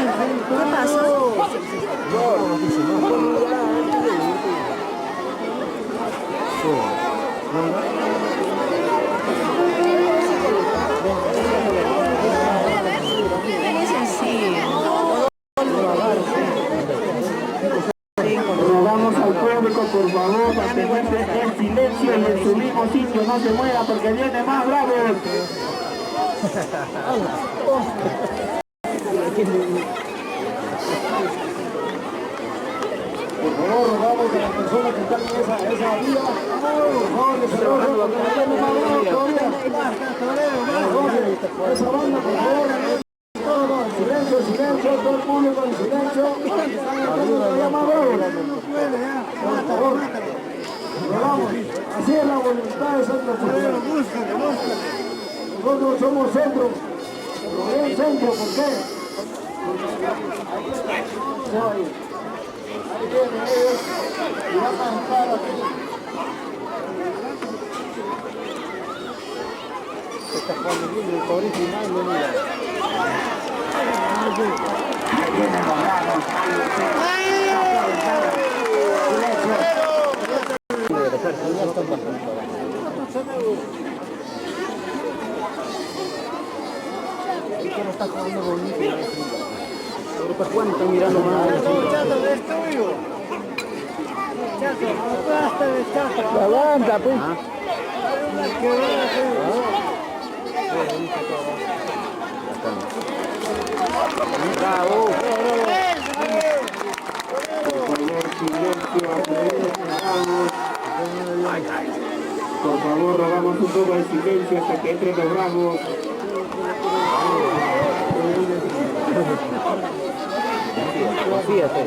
¿Qué pasa? Es sencillo. Rogamos al público, por favor, mantenerse en silencio y en su mismo sitio, no se mueva porque viene más bravos. Por favor, rogamos a las personas que están en esa vía, por favor, que se bajen porque viene más bravos todavía. Esa banda, por favor. Silencio, silencio, todo el público en silencio. Están entrando todavía más bravos. Por favor, rogamos. Así es la voluntad de Centro Pueblo. Nosotros somos centro. ¿Por qué centro? ¿Por qué? Ahí vienen ellos y van a entrar aquí. Está jugando bien el cobrito y nadie lo mira. Ahí vienen los bravos. Es que no está jugando bonito. Ahorita Juan está mirando más. Chato, es tuyo. Chato, basta de chato. Aguanta, pues. Bravo. Por favor, rogamos un poco de silencio hasta que entren los bravos. Confíate.